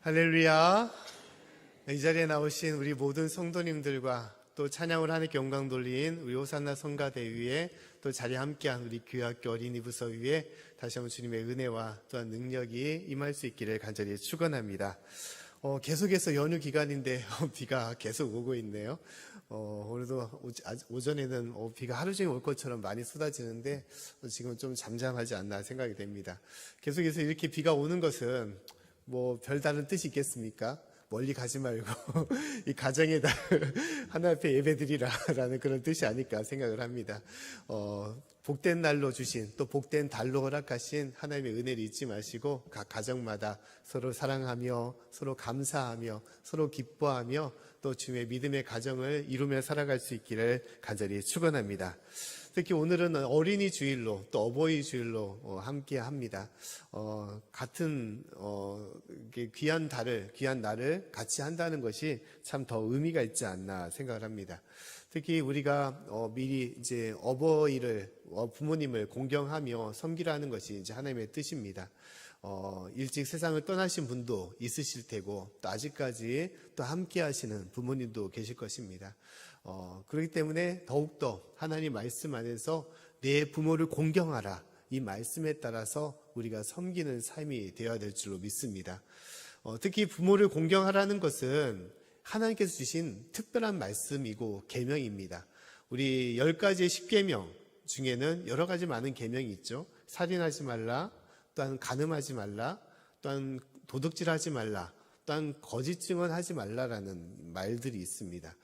할렐루야. 이 자리에 나오신 우리 모든 성도님들과 또 찬양을 하나님께 영광 돌린 우리 호산나 성가대위에 또 자리에 함께한 우리 교회학교 어린이 부서 위에 다시 한번 주님의 은혜와 또한 능력이 임할 수 있기를 간절히 축원합니다. 계속해서 연휴 기간인데 비가 계속 오고 있네요. 오늘도 오전에는 비가 하루 종일 올 것처럼 많이 쏟아지는데 지금 좀 잠잠하지 않나 생각이 됩니다. 계속해서 이렇게 비가 오는 것은 뭐 별다른 뜻이 있겠습니까? 멀리 가지 말고 이 가정의 달 하나님 앞에 예배드리라라는 그런 뜻이 아닐까 생각을 합니다. 복된 날로 주신 또 복된 달로 허락하신 하나님의 은혜를 잊지 마시고 각 가정마다 서로 사랑하며 서로 감사하며 서로 기뻐하며 또 주님의 믿음의 가정을 이루며 살아갈 수 있기를 간절히 축원합니다. 특히 오늘은 어린이 주일로 또 어버이 주일로 함께 합니다. 같은 귀한 날을 같이 한다는 것이 참 더 의미가 있지 않나 생각을 합니다. 특히 우리가 미리 이제 어버이를 부모님을 공경하며 섬기라는 것이 이제 하나님의 뜻입니다. 일찍 세상을 떠나신 분도 있으실 테고 또 아직까지 또 함께 하시는 부모님도 계실 것입니다. 그렇기 때문에 더욱더 하나님 말씀 안에서 내 부모를 공경하라, 이 말씀에 따라서 우리가 섬기는 삶이 되어야 될 줄로 믿습니다. 특히 부모를 공경하라는 것은 하나님께서 주신 특별한 말씀이고 계명입니다. 우리 10가지의 10계명 중에는 여러 가지 많은 계명이 있죠. 살인하지 말라, 또한 간음하지 말라, 또한 도둑질하지 말라, 또한 거짓 증언하지 말라라는 말들이 있습니다.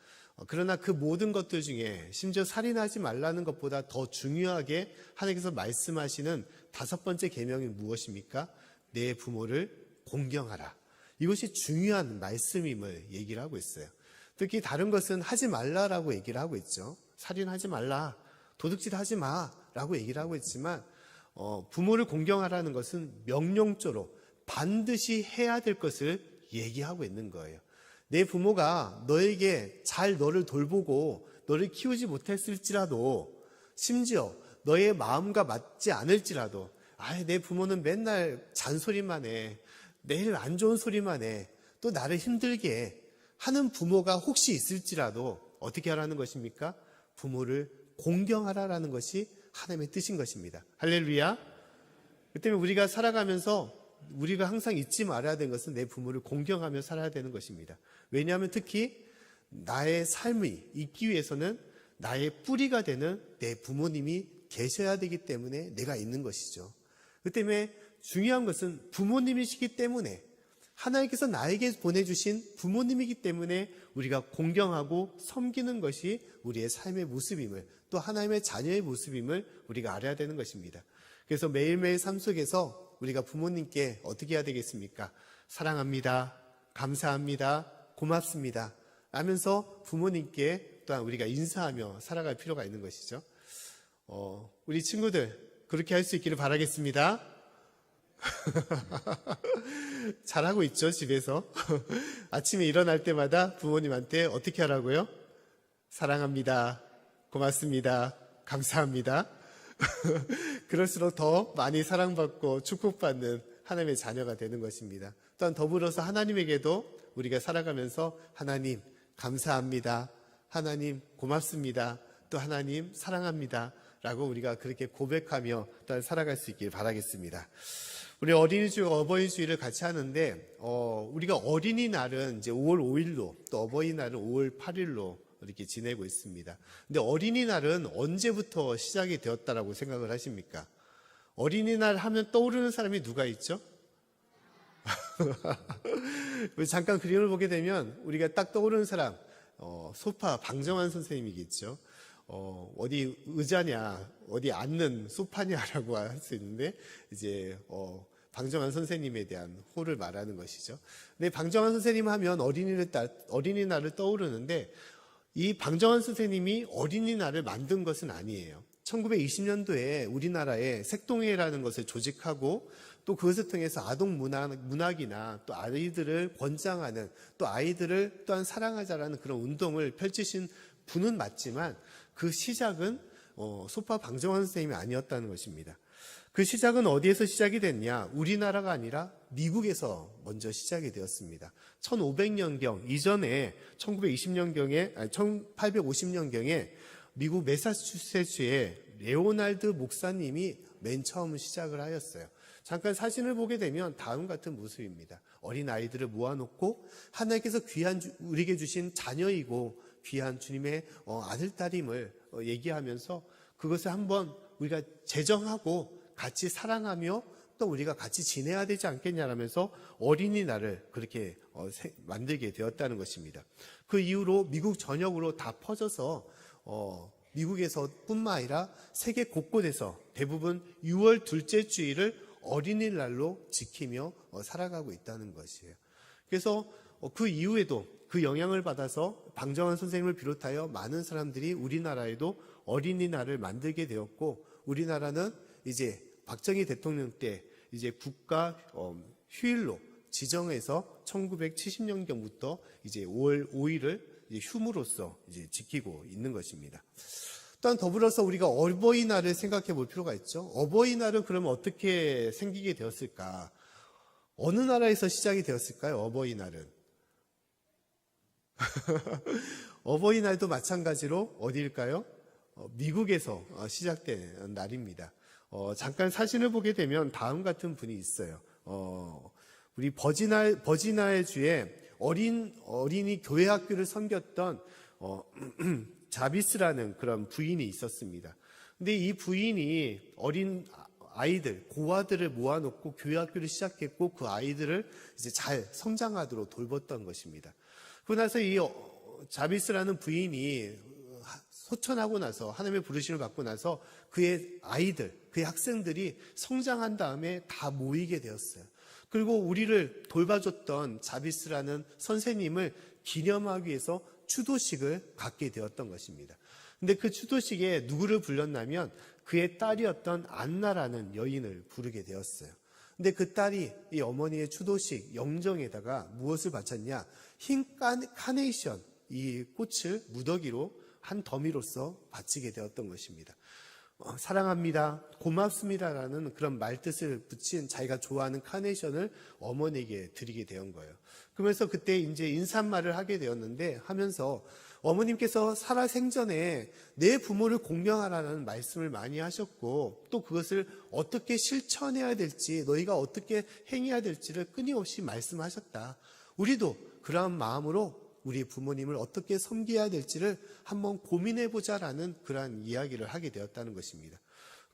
그러나 그 모든 것들 중에 심지어 살인하지 말라는 것보다 더 중요하게 하나님께서 말씀하시는 5번째 계명이 무엇입니까? 내 부모를 공경하라. 이것이 중요한 말씀임을 얘기를 하고 있어요. 특히 다른 것은 하지 말라라고 얘기를 하고 있죠. 살인하지 말라, 도둑질하지 마라고 얘기를 하고 있지만 부모를 공경하라는 것은 명령조로 반드시 해야 될 것을 얘기하고 있는 거예요. 내 부모가 너에게 잘 너를 돌보고 너를 키우지 못했을지라도, 심지어 너의 마음과 맞지 않을지라도, 내 부모는 맨날 잔소리만 해, 매일 안 좋은 소리만 해, 또 나를 힘들게 해 하는 부모가 혹시 있을지라도 어떻게 하라는 것입니까? 부모를 공경하라라는 것이 하나님의 뜻인 것입니다. 할렐루야. 그 때문에 우리가 살아가면서 우리가 항상 잊지 말아야 되는 것은 내 부모를 공경하며 살아야 되는 것입니다. 왜냐하면 특히 나의 삶이 있기 위해서는 나의 뿌리가 되는 내 부모님이 계셔야 되기 때문에 내가 있는 것이죠. 그 때문에 중요한 것은 부모님이시기 때문에, 하나님께서 나에게 보내주신 부모님이기 때문에 우리가 공경하고 섬기는 것이 우리의 삶의 모습임을, 또 하나님의 자녀의 모습임을 우리가 알아야 되는 것입니다. 그래서 매일매일 삶 속에서 우리가 부모님께 어떻게 해야 되겠습니까? 사랑합니다, 감사합니다, 고맙습니다 하면서 부모님께 또한 우리가 인사하며 살아갈 필요가 있는 것이죠. 우리 친구들 그렇게 할 수 있기를 바라겠습니다. 잘하고 있죠, 집에서. 아침에 일어날 때마다 부모님한테 어떻게 하라고요? 사랑합니다, 고맙습니다, 감사합니다. 그럴수록 더 많이 사랑받고 축복받는 하나님의 자녀가 되는 것입니다. 또한 더불어서 하나님에게도 우리가 살아가면서 하나님 감사합니다, 하나님 고맙습니다, 또 하나님 사랑합니다 라고 우리가 그렇게 고백하며 또한 살아갈 수 있길 바라겠습니다. 우리 어린이주일과 어버이주일을 같이 하는데 우리가 어린이날은 이제 5월 5일로 또 어버이날은 5월 8일로 이렇게 지내고 있습니다. 근데 어린이날은 언제부터 시작이 되었다라고 생각을 하십니까? 어린이날 하면 떠오르는 사람이 누가 있죠? 잠깐 그림을 보게 되면 우리가 딱 떠오르는 사람, 소파 방정환 선생님이겠죠. 어디 의자냐, 어디 앉는 소파냐라고 할 수 있는데 이제 방정환 선생님에 대한 호를 말하는 것이죠. 근데 방정환 선생님 하면 어린이날을 떠오르는데, 이 방정환 선생님이 어린이날을 만든 것은 아니에요. 1920년도에 우리나라에 색동회라는 것을 조직하고 또 그것을 통해서 아동 문학이나 또 아이들을 권장하는, 또 아이들을 또한 사랑하자라는 그런 운동을 펼치신 분은 맞지만 그 시작은 소파 방정환 선생님이 아니었다는 것입니다. 그 시작은 어디에서 시작이 됐냐? 우리나라가 아니라 미국에서 먼저 시작이 되었습니다. 1500년경 이전에 1920년경에 1850년경에 미국 매사추세츠의 레오날드 목사님이 맨 처음 시작을 하였어요. 잠깐 사진을 보게 되면 다음 같은 모습입니다. 어린 아이들을 모아놓고 하나님께서 귀한 우리에게 주신 자녀이고 귀한 주님의 아들 딸임을 얘기하면서 그것을 한번 우리가 제정하고 같이 사랑하며 또 우리가 같이 지내야 되지 않겠냐라면서 어린이날을 그렇게 만들게 되었다는 것입니다. 그 이후로 미국 전역으로 다 퍼져서 미국에서뿐만 아니라 세계 곳곳에서 대부분 6월 둘째 주일을 어린이날로 지키며 살아가고 있다는 것이에요. 그래서 그 이후에도 그 영향을 받아서 방정환 선생님을 비롯하여 많은 사람들이 우리나라에도 어린이날을 만들게 되었고, 우리나라는 이제 박정희 대통령 때 이제 국가 휴일로 지정해서 1970년경부터 이제 5월 5일을 이제 휴무로서 이제 지키고 있는 것입니다. 또한 더불어서 우리가 어버이날을 생각해 볼 필요가 있죠. 어버이날은 그러면 어떻게 생기게 되었을까? 어느 나라에서 시작이 되었을까요? 어버이날은 어버이날도 마찬가지로 어디일까요? 미국에서 시작된 날입니다. 잠깐 사진을 보게 되면 다음 같은 분이 있어요. 우리 버지나의 주에 어린이 교회 학교를 섬겼던 자비스라는 그런 부인이 있었습니다. 근데 이 부인이 어린 아이들, 고아들을 모아놓고 교회 학교를 시작했고 그 아이들을 이제 잘 성장하도록 돌봤던 것입니다. 그러고 나서 이 자비스라는 부인이 소천하고 나서 하나님의 부르심을 받고 나서 그의 아이들, 그의 학생들이 성장한 다음에 다 모이게 되었어요. 그리고 우리를 돌봐줬던 자비스라는 선생님을 기념하기 위해서 추도식을 갖게 되었던 것입니다. 근데 그 추도식에 누구를 불렀냐면 그의 딸이었던 안나라는 여인을 부르게 되었어요. 근데 그 딸이 이 어머니의 추도식 영정에다가 무엇을 바쳤냐? 흰 카네이션, 이 꽃을 무더기로 한 더미로서 바치게 되었던 것입니다. 사랑합니다, 고맙습니다라는 그런 말뜻을 붙인 자기가 좋아하는 카네이션을 어머니에게 드리게 된 거예요. 그러면서 그때 이제 인사말을 하게 되었는데 하면서 어머님께서 살아 생전에 내 부모를 공경하라는 말씀을 많이 하셨고 또 그것을 어떻게 실천해야 될지 너희가 어떻게 행해야 될지를 끊임없이 말씀하셨다. 우리도 그러한 마음으로 우리 부모님을 어떻게 섬겨야 될지를 한번 고민해보자라는 그러한 이야기를 하게 되었다는 것입니다.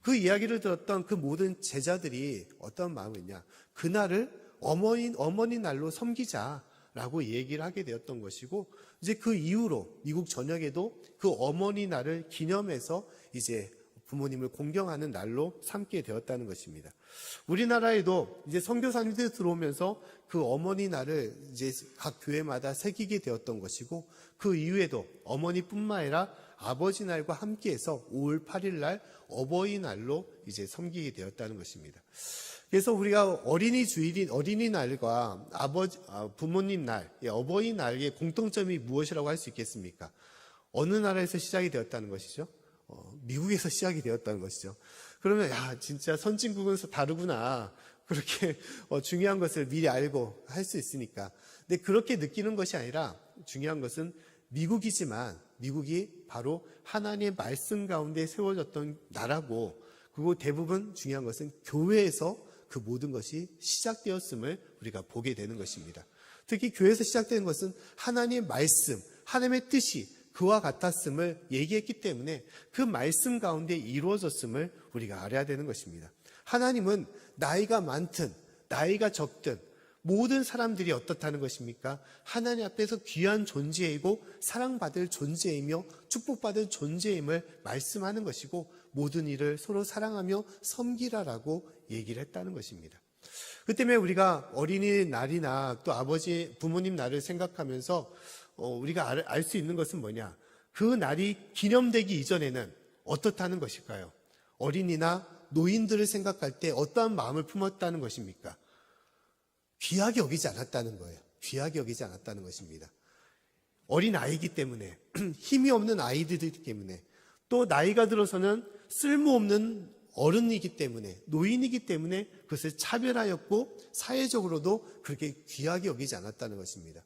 그 이야기를 들었던 그 모든 제자들이 어떤 마음이냐, 그날을 어머니 날로 섬기자라고 얘기를 하게 되었던 것이고, 이제 그 이후로 미국 전역에도 그 어머니 날을 기념해서 이제 부모님을 공경하는 날로 삼게 되었다는 것입니다. 우리나라에도 이제 선교사님들이 들어오면서 그 어머니 날을 이제 각 교회마다 새기게 되었던 것이고, 그 이후에도 어머니뿐만 아니라 아버지 날과 함께해서 5월 8일 날 어버이날로 이제 섬기게 되었다는 것입니다. 그래서 우리가 어린이날과 부모님 날, 어버이날의 공통점이 무엇이라고 할 수 있겠습니까? 어느 나라에서 시작이 되었다는 것이죠? 미국에서 시작이 되었다는 것이죠. 그러면 진짜 선진국은 다르구나. 그렇게 중요한 것을 미리 알고 할 수 있으니까. 근데 그렇게 느끼는 것이 아니라 중요한 것은 미국이지만 미국이 바로 하나님의 말씀 가운데 세워졌던 나라고, 그리고 대부분 중요한 것은 교회에서 그 모든 것이 시작되었음을 우리가 보게 되는 것입니다. 특히 교회에서 시작되는 것은 하나님의 말씀, 하나님의 뜻이 그와 같았음을 얘기했기 때문에 그 말씀 가운데 이루어졌음을 우리가 알아야 되는 것입니다. 하나님은 나이가 많든 나이가 적든 모든 사람들이 어떻다는 것입니까? 하나님 앞에서 귀한 존재이고 사랑받을 존재이며 축복받을 존재임을 말씀하는 것이고, 모든 일을 서로 사랑하며 섬기라라고 얘기를 했다는 것입니다. 그 때문에 우리가 어린이날이나 또 부모님 날을 생각하면서 우리가 알 수 있는 것은 뭐냐? 그 날이 기념되기 이전에는 어떻다는 것일까요? 어린이나 노인들을 생각할 때 어떠한 마음을 품었다는 것입니까? 귀하게 여기지 않았다는 거예요. 귀하게 여기지 않았다는 것입니다. 어린 아이이기 때문에, 힘이 없는 아이들이기 때문에, 또 나이가 들어서는 쓸모없는 어른이기 때문에, 노인이기 때문에 그것을 차별하였고 사회적으로도 그렇게 귀하게 여기지 않았다는 것입니다.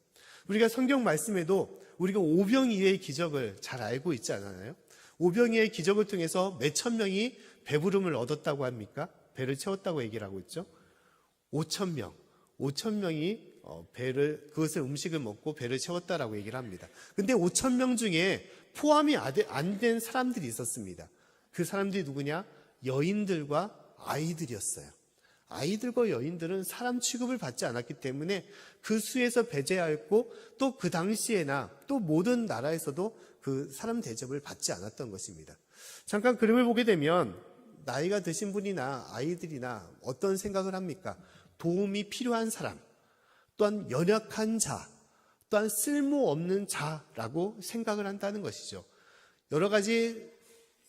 우리가 성경 말씀에도 우리가 오병이어의 기적을 잘 알고 있지 않아요? 오병이어의 기적을 통해서 몇천 명이 배부름을 얻었다고 합니까? 배를 채웠다고 얘기를 하고 있죠. 5천 명이 그것을 음식을 먹고 배를 채웠다라고 얘기를 합니다. 근데 5천 명 중에 포함이 안 된 사람들이 있었습니다. 그 사람들이 누구냐? 여인들과 아이들이었어요. 아이들과 여인들은 사람 취급을 받지 않았기 때문에 그 수에서 배제하였고, 또 그 당시에나 또 모든 나라에서도 그 사람 대접을 받지 않았던 것입니다. 잠깐 그림을 보게 되면 나이가 드신 분이나 아이들이나 어떤 생각을 합니까? 도움이 필요한 사람, 또한 연약한 자, 또한 쓸모없는 자라고 생각을 한다는 것이죠. 여러 가지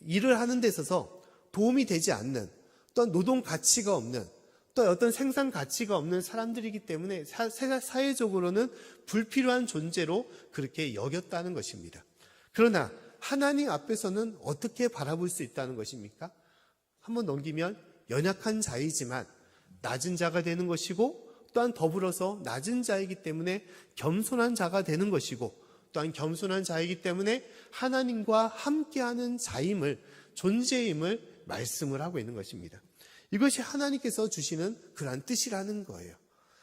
일을 하는 데 있어서 도움이 되지 않는, 또한 노동 가치가 없는, 또 어떤 생산 가치가 없는 사람들이기 때문에 사회적으로는 불필요한 존재로 그렇게 여겼다는 것입니다. 그러나 하나님 앞에서는 어떻게 바라볼 수 있다는 것입니까? 한번 넘기면 연약한 자이지만 낮은 자가 되는 것이고, 또한 더불어서 낮은 자이기 때문에 겸손한 자가 되는 것이고, 또한 겸손한 자이기 때문에 하나님과 함께하는 자임을, 존재임을 말씀을 하고 있는 것입니다. 이것이 하나님께서 주시는 그러한 뜻이라는 거예요.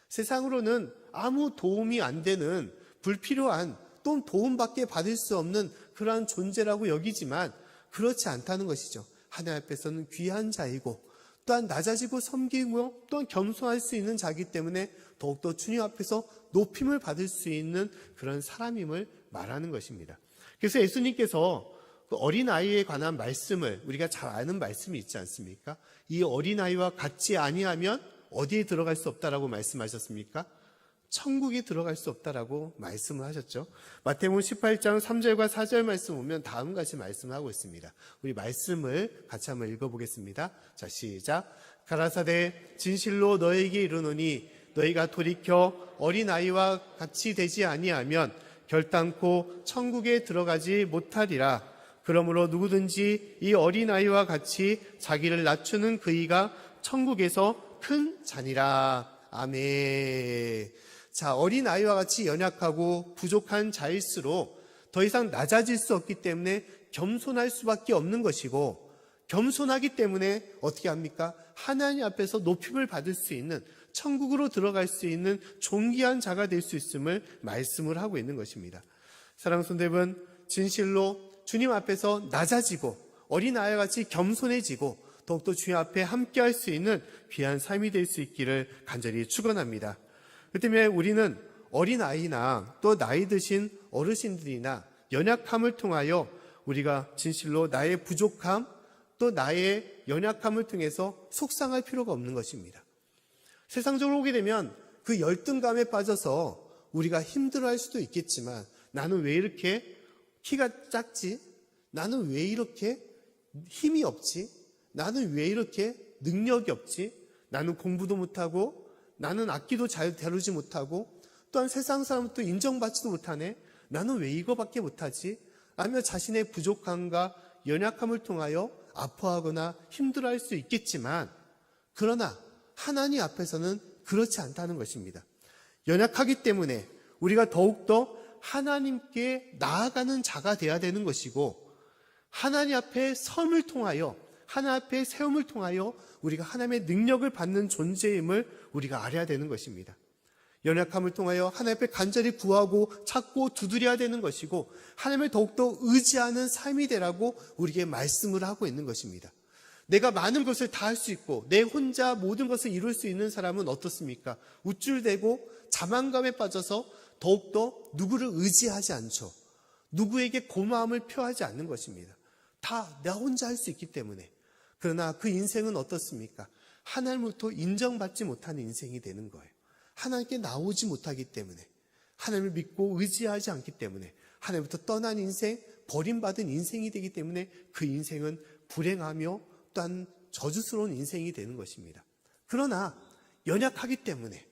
세상으로는 아무 도움이 안 되는 불필요한, 또 도움밖에 받을 수 없는 그러한 존재라고 여기지만 그렇지 않다는 것이죠. 하나님 앞에서는 귀한 자이고, 또한 낮아지고 섬기고 또한 겸손할 수 있는 자이기 때문에 더욱더 주님 앞에서 높임을 받을 수 있는 그런 사람임을 말하는 것입니다. 그래서 예수님께서 그 어린아이에 관한 말씀을, 우리가 잘 아는 말씀이 있지 않습니까? 이 어린아이와 같이 아니하면 어디에 들어갈 수 없다라고 말씀하셨습니까? 천국에 들어갈 수 없다라고 말씀을 하셨죠. 마태복음 18장 3절과 4절 말씀 보면 다음과 같이 말씀을 하고 있습니다. 우리 말씀을 같이 한번 읽어보겠습니다. 자, 시작. 가라사대 진실로 너에게 이르노니 너희가 돌이켜 어린아이와 같이 되지 아니하면 결단코 천국에 들어가지 못하리라. 그러므로 누구든지 이 어린아이와 같이 자기를 낮추는 그이가 천국에서 큰 자니라. 아멘. 자, 어린아이와 같이 연약하고 부족한 자일수록 더 이상 낮아질 수 없기 때문에 겸손할 수밖에 없는 것이고, 겸손하기 때문에 어떻게 합니까? 하나님 앞에서 높임을 받을 수 있는, 천국으로 들어갈 수 있는 존귀한 자가 될 수 있음을 말씀을 하고 있는 것입니다. 사랑하는 성도 여러분, 진실로 주님 앞에서 낮아지고 어린아이와 같이 겸손해지고 더욱더 주님 앞에 함께할 수 있는 귀한 삶이 될 수 있기를 간절히 축원합니다. 그 때문에 우리는 어린아이나 또 나이 드신 어르신들이나 연약함을 통하여 우리가 진실로 나의 부족함 또 나의 연약함을 통해서 속상할 필요가 없는 것입니다. 세상적으로 오게 되면 그 열등감에 빠져서 우리가 힘들어할 수도 있겠지만, 나는 왜 이렇게 키가 작지? 나는 왜 이렇게 힘이 없지? 나는 왜 이렇게 능력이 없지? 나는 공부도 못하고, 나는 악기도 잘 다루지 못하고, 또한 세상 사람도 인정받지도 못하네. 나는 왜 이거밖에 못하지? 아니면 자신의 부족함과 연약함을 통하여 아파하거나 힘들어할 수 있겠지만, 그러나 하나님 앞에서는 그렇지 않다는 것입니다. 연약하기 때문에 우리가 더욱더 하나님께 나아가는 자가 되어야 되는 것이고, 하나님 앞에 섬을 통하여, 하나님 앞에 세움을 통하여 우리가 하나님의 능력을 받는 존재임을 우리가 알아야 되는 것입니다. 연약함을 통하여 하나님 앞에 간절히 구하고 찾고 두드려야 되는 것이고, 하나님을 더욱더 의지하는 삶이 되라고 우리에게 말씀을 하고 있는 것입니다. 내가 많은 것을 다 할 수 있고 내 혼자 모든 것을 이룰 수 있는 사람은 어떻습니까? 우쭐대고 자만감에 빠져서 더욱더 누구를 의지하지 않죠. 누구에게 고마움을 표하지 않는 것입니다. 다 나 혼자 할 수 있기 때문에. 그러나 그 인생은 어떻습니까? 하나님으로부터 인정받지 못하는 인생이 되는 거예요. 하나님께 나오지 못하기 때문에, 하나님을 믿고 의지하지 않기 때문에, 하나님부터 떠난 인생, 버림받은 인생이 되기 때문에 그 인생은 불행하며 또한 저주스러운 인생이 되는 것입니다. 그러나 연약하기 때문에,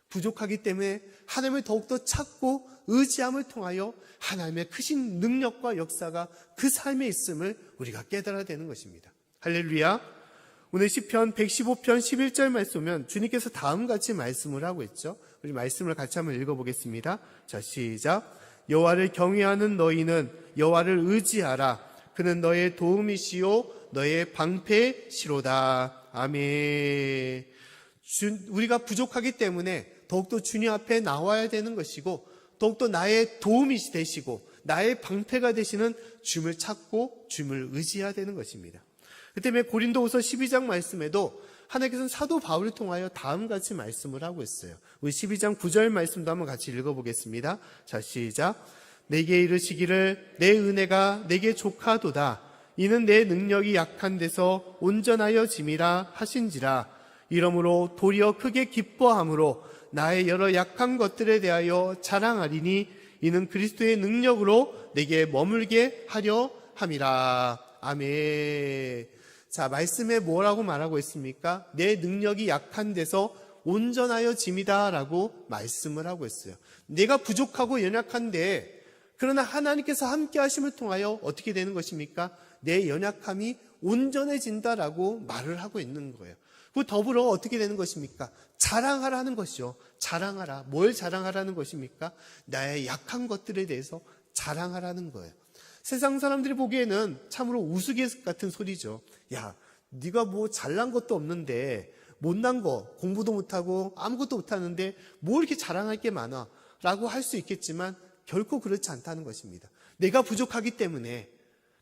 부족하기 때문에 하나님을 더욱더 찾고 의지함을 통하여 하나님의 크신 능력과 역사가 그 삶에 있음을 우리가 깨달아야 되는 것입니다. 할렐루야. 오늘 시편 115편 11절 말씀 보면 주님께서 다음같이 말씀을 하고 있죠. 우리 말씀을 같이 한번 읽어보겠습니다. 자, 시작. 여호와를 경외하는 너희는 여호와를 의지하라. 그는 너의 도움이시요 너의 방패시로다. 아멘. 우리가 부족하기 때문에 더욱더 주님 앞에 나와야 되는 것이고, 더욱더 나의 도움이 되시고 나의 방패가 되시는 주님을 찾고 주님을 의지해야 되는 것입니다. 그 때문에 고린도후서 12장 말씀에도 하나님께서는 사도 바울을 통하여 다음같이 말씀을 하고 있어요. 우리 12장 9절 말씀도 한번 같이 읽어보겠습니다. 자, 시작. 내게 이르시기를 내 은혜가 내게 족하도다. 이는 내 능력이 약한 데서 온전하여 짐이라 하신지라. 이러므로 도리어 크게 기뻐함으로 나의 여러 약한 것들에 대하여 자랑하리니 이는 그리스도의 능력으로 내게 머물게 하려 함이라. 아멘. 자, 말씀에 뭐라고 말하고 있습니까? 내 능력이 약한 데서 온전하여 짐이다 라고 말씀을 하고 있어요. 내가 부족하고 연약한데, 그러나 하나님께서 함께 하심을 통하여 어떻게 되는 것입니까? 내 연약함이 온전해진다라고 말을 하고 있는 거예요. 그 더불어 어떻게 되는 것입니까? 자랑하라는 것이죠. 자랑하라. 뭘 자랑하라는 것입니까? 나의 약한 것들에 대해서 자랑하라는 거예요. 세상 사람들이 보기에는 참으로 우스갯 같은 소리죠. 야, 네가 뭐 잘난 것도 없는데, 못난 거, 공부도 못하고 아무것도 못하는데 뭐 이렇게 자랑할 게 많아 라고 할 수 있겠지만 결코 그렇지 않다는 것입니다. 내가 부족하기 때문에,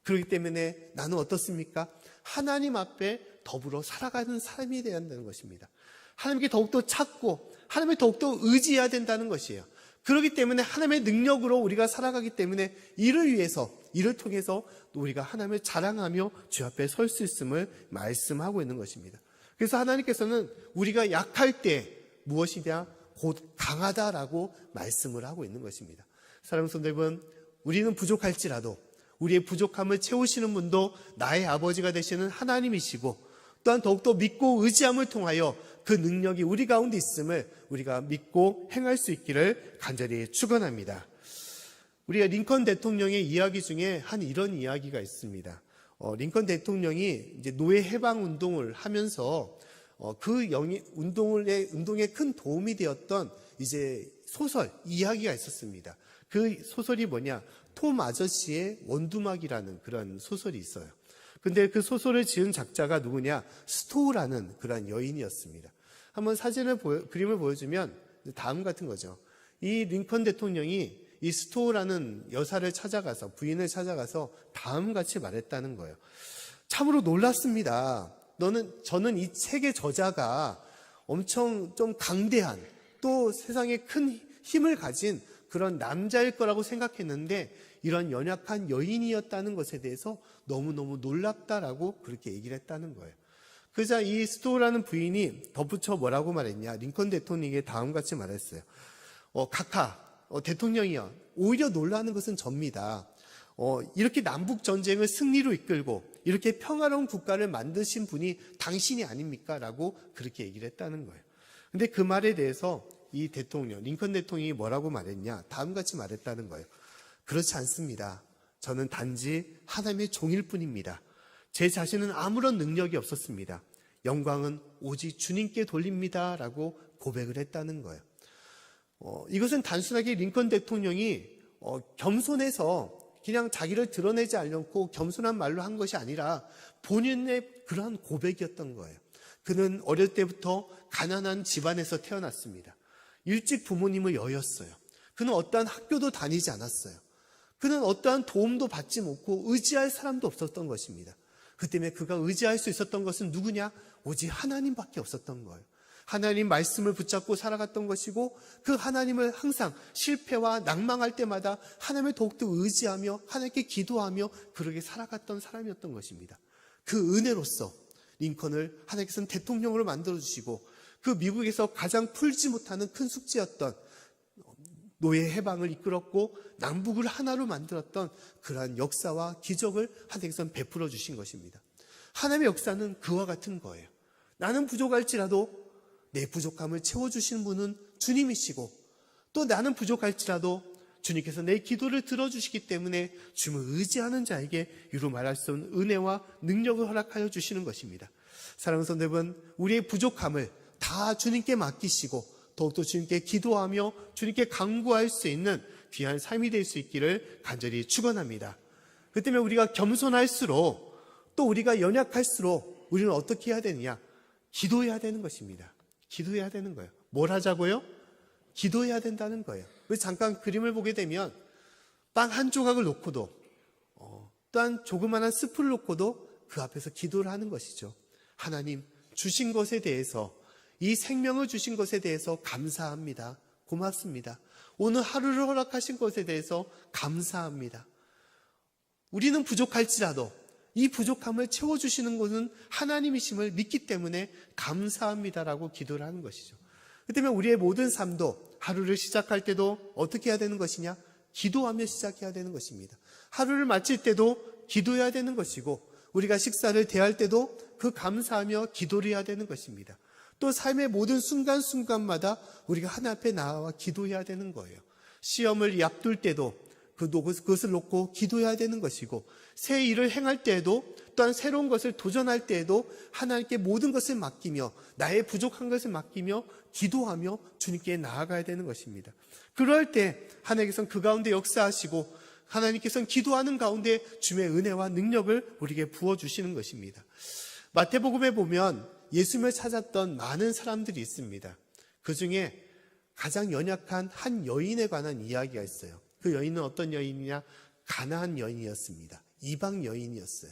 그렇기 때문에 나는 어떻습니까? 하나님 앞에 더불어 살아가는 사람이 되어야 한다는 것입니다. 하나님께 더욱더 찾고 하나님을 더욱더 의지해야 된다는 것이에요. 그렇기 때문에 하나님의 능력으로 우리가 살아가기 때문에 이를 통해서 우리가 하나님을 자랑하며 주 앞에 설 수 있음을 말씀하고 있는 것입니다. 그래서 하나님께서는 우리가 약할 때 무엇이냐? 곧 강하다라고 말씀을 하고 있는 것입니다. 사랑하는 성도 여러분, 우리는 부족할지라도 우리의 부족함을 채우시는 분도 나의 아버지가 되시는 하나님이시고, 또한 더욱더 믿고 의지함을 통하여 그 능력이 우리 가운데 있음을 우리가 믿고 행할 수 있기를 간절히 축원합니다. 우리가 링컨 대통령의 이야기 중에 한 이런 이야기가 있습니다. 링컨 대통령이 이제 노예 해방 운동을 하면서 그 운동에 큰 도움이 되었던 이제 소설 이야기가 있었습니다. 그 소설이 뭐냐? 톰 아저씨의 원두막이라는 그런 소설이 있어요. 근데 그 소설을 지은 작자가 누구냐? 스토우라는 그런 여인이었습니다. 한번 그림을 보여주면 다음 같은 거죠. 이 링컨 대통령이 이 스토우라는 부인을 찾아가서 다음같이 말했다는 거예요. 참으로 놀랐습니다. 저는 이 책의 저자가 엄청 좀 강대한, 또 세상에 큰 힘을 가진 그런 남자일 거라고 생각했는데 이런 연약한 여인이었다는 것에 대해서 너무너무 놀랍다라고 그렇게 얘기를 했다는 거예요. 그러자 이 스토우라는 부인이 덧붙여 뭐라고 말했냐? 링컨 대통령에게 다음같이 말했어요. 대통령이요, 오히려 놀라는 것은 접니다. 이렇게 남북 전쟁을 승리로 이끌고 이렇게 평화로운 국가를 만드신 분이 당신이 아닙니까? 라고 그렇게 얘기를 했다는 거예요. 근데 그 말에 대해서 이 링컨 대통령이 뭐라고 말했냐? 다음같이 말했다는 거예요. 그렇지 않습니다. 저는 단지 하나님의 종일 뿐입니다. 제 자신은 아무런 능력이 없었습니다. 영광은 오직 주님께 돌립니다. 라고 고백을 했다는 거예요. 이것은 단순하게 링컨 대통령이 겸손해서 그냥 자기를 드러내지 않고 겸손한 말로 한 것이 아니라 본인의 그러한 고백이었던 거예요. 그는 어릴 때부터 가난한 집안에서 태어났습니다. 일찍 부모님을 여였어요. 그는 어떠한 학교도 다니지 않았어요. 그는 어떠한 도움도 받지 못하고 의지할 사람도 없었던 것입니다. 그 때문에 그가 의지할 수 있었던 것은 누구냐? 오직 하나님밖에 없었던 거예요. 하나님 말씀을 붙잡고 살아갔던 것이고, 그 하나님을 항상 실패와 낭망할 때마다 하나님을 더욱더 의지하며 하나님께 기도하며 그렇게 살아갔던 사람이었던 것입니다. 그 은혜로서 링컨을 하나님께서는 대통령으로 만들어주시고, 그 미국에서 가장 풀지 못하는 큰 숙제였던 노예 해방을 이끌었고 남북을 하나로 만들었던 그러한 역사와 기적을 하나님께서는 베풀어 주신 것입니다. 하나님의 역사는 그와 같은 거예요. 나는 부족할지라도 내 부족함을 채워주시는 분은 주님이시고, 또 나는 부족할지라도 주님께서 내 기도를 들어주시기 때문에 주님을 의지하는 자에게 이루 말할 수 없는 은혜와 능력을 허락하여 주시는 것입니다. 사랑하는 성도 여러분, 우리의 부족함을 다 주님께 맡기시고 더욱더 주님께 기도하며 주님께 간구할 수 있는 귀한 삶이 될 수 있기를 간절히 축원합니다. 그 때문에 우리가 겸손할수록 또 우리가 연약할수록 우리는 어떻게 해야 되느냐? 기도해야 되는 것입니다. 기도해야 되는 거예요. 뭘 하자고요? 기도해야 된다는 거예요. 그래서 잠깐 그림을 보게 되면 빵 한 조각을 놓고도 또한 조그마한 스프를 놓고도 그 앞에서 기도를 하는 것이죠. 하나님 주신 것에 대해서, 이 생명을 주신 것에 대해서 감사합니다. 고맙습니다. 오늘 하루를 허락하신 것에 대해서 감사합니다. 우리는 부족할지라도 이 부족함을 채워주시는 것은 하나님이심을 믿기 때문에 감사합니다라고 기도를 하는 것이죠. 그 때문에 우리의 모든 삶도 하루를 시작할 때도 어떻게 해야 되는 것이냐? 기도하며 시작해야 되는 것입니다. 하루를 마칠 때도 기도해야 되는 것이고, 우리가 식사를 대할 때도 그 감사하며 기도를 해야 되는 것입니다. 또 삶의 모든 순간순간마다 우리가 하나님 앞에 나와 기도해야 되는 거예요. 시험을 앞둘 때도 그것을 놓고 기도해야 되는 것이고, 새 일을 행할 때에도, 또한 새로운 것을 도전할 때에도 하나님께 모든 것을 맡기며 나의 부족한 것을 맡기며 기도하며 주님께 나아가야 되는 것입니다. 그럴 때 하나님께서는 그 가운데 역사하시고 하나님께서는 기도하는 가운데 주의 은혜와 능력을 우리에게 부어주시는 것입니다. 마태복음에 보면 예수님을 찾았던 많은 사람들이 있습니다. 그 중에 가장 연약한 한 여인에 관한 이야기가 있어요. 그 여인은 어떤 여인이냐? 가나안 여인이었습니다. 이방 여인이었어요.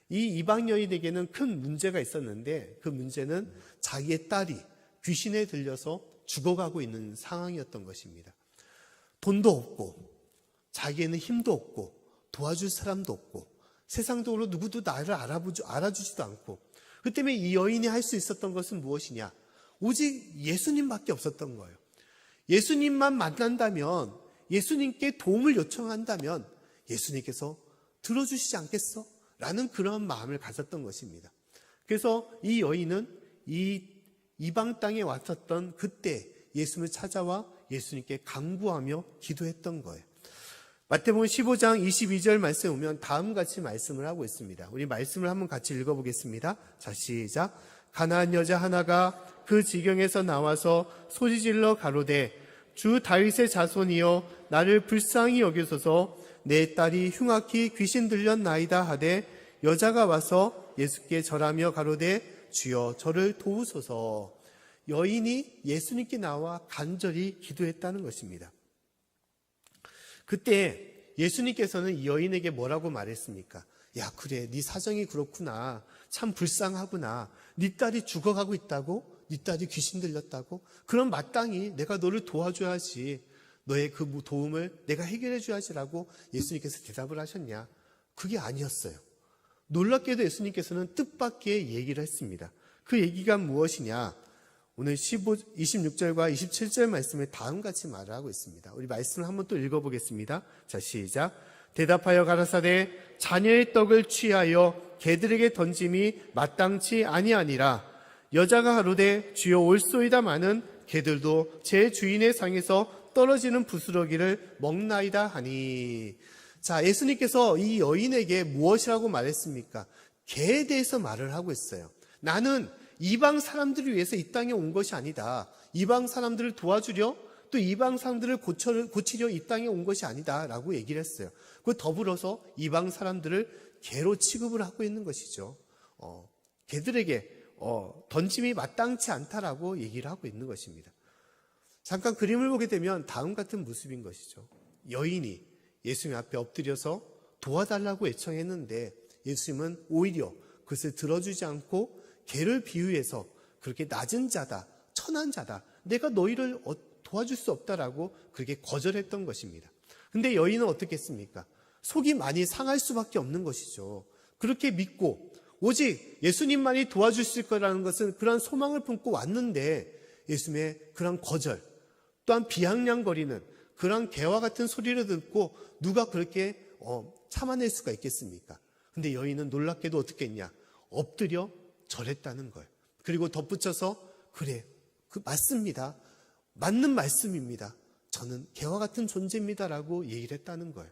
이 이방 여인에게는 큰 문제가 있었는데, 그 문제는 자기의 딸이 귀신에 들려서 죽어가고 있는 상황이었던 것입니다. 돈도 없고 자기에는 힘도 없고 도와줄 사람도 없고 세상적으로 누구도 나를 알아주지도 않고, 그 때문에 이 여인이 할 수 있었던 것은 무엇이냐? 오직 예수님밖에 없었던 거예요. 예수님만 만난다면, 예수님께 도움을 요청한다면 예수님께서 들어주시지 않겠어? 라는 그런 마음을 가졌던 것입니다. 그래서 이 여인은 이 이방 땅에 왔었던 그때 예수님을 찾아와 예수님께 간구하며 기도했던 거예요. 마태복음 15장 22절 말씀에 오면 다음같이 말씀을 하고 있습니다. 우리 말씀을 한번 같이 읽어보겠습니다. 자, 시작. 가나안 여자 하나가 그 지경에서 나와서 소리질러 가로되, 주 다윗의 자손이여 나를 불쌍히 여기소서, 내 딸이 흉악히 귀신 들렸나이다 하되, 여자가 와서 예수께 절하며 가로되, 주여 저를 도우소서. 여인이 예수님께 나와 간절히 기도했다는 것입니다. 그때 예수님께서는 이 여인에게 뭐라고 말했습니까? 야, 그래, 네 사정이 그렇구나. 참 불쌍하구나. 네 딸이 죽어가고 있다고? 네 딸이 귀신 들렸다고? 그럼 마땅히 내가 너를 도와줘야지. 너의 그 도움을 내가 해결해 줘야지라고 예수님께서 대답을 하셨냐? 그게 아니었어요. 놀랍게도 예수님께서는 뜻밖의 얘기를 했습니다. 그 얘기가 무엇이냐? 오늘 26절과 27절 말씀에 다음같이 말을 하고 있습니다. 우리 말씀을 한번 또 읽어보겠습니다. 자, 시작. 대답하여 가라사대, 자녀의 떡을 취하여 개들에게 던짐이 마땅치 아니하니라. 여자가 가로되, 주여 올소이다마는 개들도 제 주인의 상에서 떨어지는 부스러기를 먹나이다 하니. 자, 예수님께서 이 여인에게 무엇이라고 말했습니까? 개에 대해서 말을 하고 있어요. 나는 이방 사람들을 위해서 이 땅에 온 것이 아니다. 이방 사람들을 도와주려, 또 이방 사람들을 고치려 이 땅에 온 것이 아니다 라고 얘기를 했어요. 그 더불어서 이방 사람들을 개로 취급을 하고 있는 것이죠. 개들에게 던짐이 마땅치 않다라고 얘기를 하고 있는 것입니다. 잠깐 그림을 보게 되면 다음 같은 모습인 것이죠. 여인이 예수님 앞에 엎드려서 도와달라고 요청했는데 예수님은 오히려 그것을 들어주지 않고 개를 비유해서 그렇게 낮은 자다, 천한 자다, 내가 너희를 도와줄 수 없다라고 그렇게 거절했던 것입니다. 근데 여인은 어떻게 했습니까? 속이 많이 상할 수밖에 없는 것이죠. 그렇게 믿고 오직 예수님만이 도와주실 거라는 것은 그런 소망을 품고 왔는데 예수님의 그런 거절, 또한 비아냥거리는 그런 개와 같은 소리를 듣고 누가 그렇게 참아낼 수가 있겠습니까? 근데 여인은 놀랍게도 어떻게 했냐? 엎드려 절했다는 거예요. 그리고 덧붙여서 그래, 맞습니다. 맞는 말씀입니다. 저는 개와 같은 존재입니다라고 얘기를 했다는 거예요.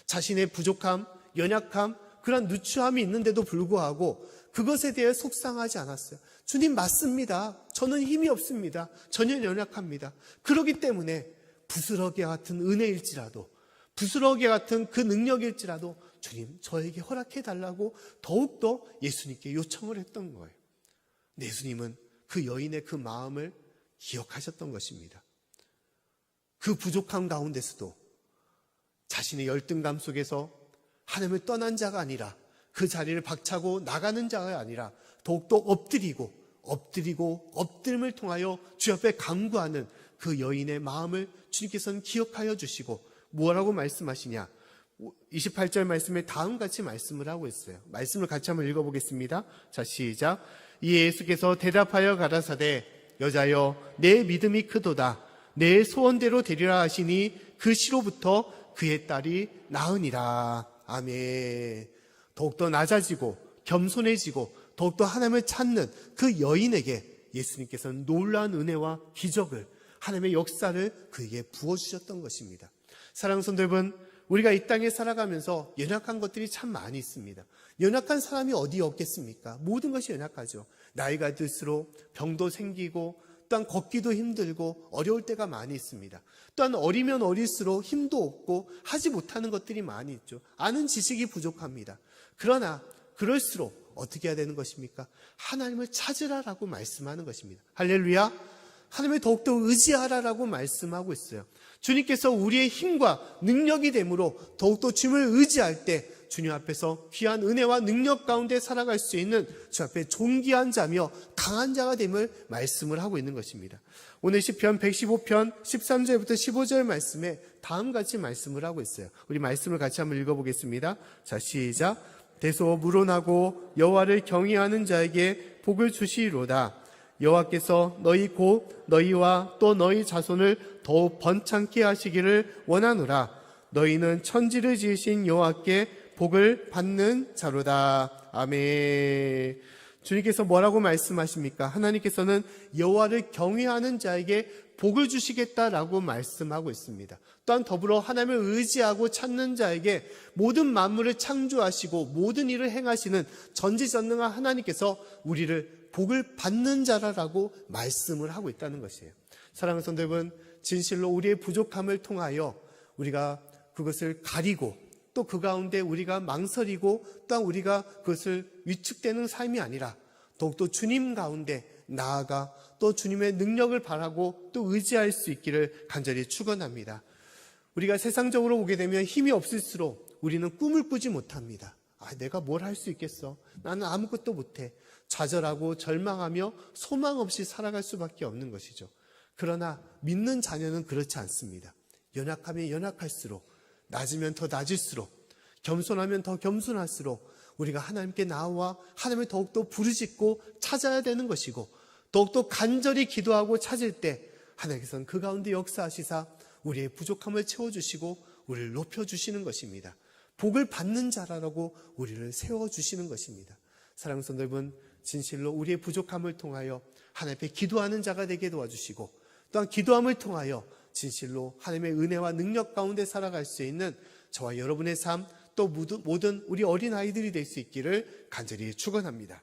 자신의 부족함, 연약함, 그런 누추함이 있는데도 불구하고 그것에 대해 속상하지 않았어요. 주님 맞습니다. 저는 힘이 없습니다. 전혀 연약합니다. 그렇기 때문에 부스러기 같은 은혜일지라도, 부스러기 같은 그 능력일지라도 주님 저에게 허락해 달라고 더욱더 예수님께 요청을 했던 거예요. 예수님은 그 여인의 그 마음을 기억하셨던 것입니다. 그 부족함 가운데서도 자신의 열등감 속에서 하나님을 떠난 자가 아니라, 그 자리를 박차고 나가는 자가 아니라 더욱더 엎드림을 통하여 주 앞에 간구하는 그 여인의 마음을 주님께서는 기억하여 주시고 뭐라고 말씀하시냐? 28절 말씀에 다음같이 말씀을 하고 있어요. 말씀을 같이 한번 읽어보겠습니다. 자, 시작. 이에 예수께서 대답하여 가라사대 여자여 내 믿음이 크도다. 내 소원대로 되리라 하시니 그 시로부터 그의 딸이 나으니라. 아멘. 더욱더 낮아지고 겸손해지고 더욱더 하나님을 찾는 그 여인에게 예수님께서는 놀라운 은혜와 기적을, 하나님의 역사를 그에게 부어주셨던 것입니다. 사랑하는 성도 여러분, 우리가 이 땅에 살아가면서 연약한 것들이 참 많이 있습니다. 연약한 사람이 어디 없겠습니까? 모든 것이 연약하죠. 나이가 들수록 병도 생기고 또한 걷기도 힘들고 어려울 때가 많이 있습니다. 또한 어리면 어릴수록 힘도 없고 하지 못하는 것들이 많이 있죠. 아는 지식이 부족합니다. 그러나 그럴수록 어떻게 해야 되는 것입니까? 하나님을 찾으라라고 말씀하는 것입니다. 할렐루야. 하나님을 더욱더 의지하라라고 말씀하고 있어요. 주님께서 우리의 힘과 능력이 되므로 더욱더 주님을 의지할 때 주님 앞에서 귀한 은혜와 능력 가운데 살아갈 수 있는 주 앞에 존귀한 자며 강한 자가 됨을 말씀을 하고 있는 것입니다. 오늘 시편 115편 13절부터 15절 말씀에 다음같이 말씀을 하고 있어요. 우리 말씀을 같이 한번 읽어보겠습니다. 자, 시작. 대소 물어나고 여호와를 경외하는 자에게 복을 주시리로다. 여호와께서 너희 곧 너희와 또 너희 자손을 더욱 번창케 하시기를 원하노라. 너희는 천지를 지으신 여호와께 복을 받는 자로다. 아멘. 주님께서 뭐라고 말씀하십니까? 하나님께서는 여호와를 경외하는 자에게 복을 주시겠다라고 말씀하고 있습니다. 또한 더불어 하나님을 의지하고 찾는 자에게 모든 만물을 창조하시고 모든 일을 행하시는 전지전능한 하나님께서 우리를 복을 받는 자라라고 말씀을 하고 있다는 것이에요. 사랑하는 성도 여러분, 진실로 우리의 부족함을 통하여 우리가 그것을 가리고 또 그 가운데 우리가 망설이고 또한 우리가 그것을 위축되는 삶이 아니라 더욱더 주님 가운데 나아가 또 주님의 능력을 바라고 또 의지할 수 있기를 간절히 축원합니다. 우리가 세상적으로 보게 되면 힘이 없을수록 우리는 꿈을 꾸지 못합니다. 내가 뭘 할 수 있겠어? 나는 아무것도 못해. 좌절하고 절망하며 소망 없이 살아갈 수밖에 없는 것이죠. 그러나 믿는 자녀는 그렇지 않습니다. 연약하면 연약할수록, 낮으면 더 낮을수록, 겸손하면 더 겸손할수록 우리가 하나님께 나와 하나님을 더욱더 부르짖고 찾아야 되는 것이고, 더욱더 간절히 기도하고 찾을 때 하나님께서는 그 가운데 역사하시사 우리의 부족함을 채워주시고 우리를 높여주시는 것입니다. 복을 받는 자라고 우리를 세워주시는 것입니다. 사랑하는 성도 여러분, 진실로 우리의 부족함을 통하여 하나님 앞에 기도하는 자가 되게 도와주시고 또한 기도함을 통하여 진실로 하나님의 은혜와 능력 가운데 살아갈 수 있는 저와 여러분의 삶, 또 모든 우리 어린아이들이 될 수 있기를 간절히 축원합니다.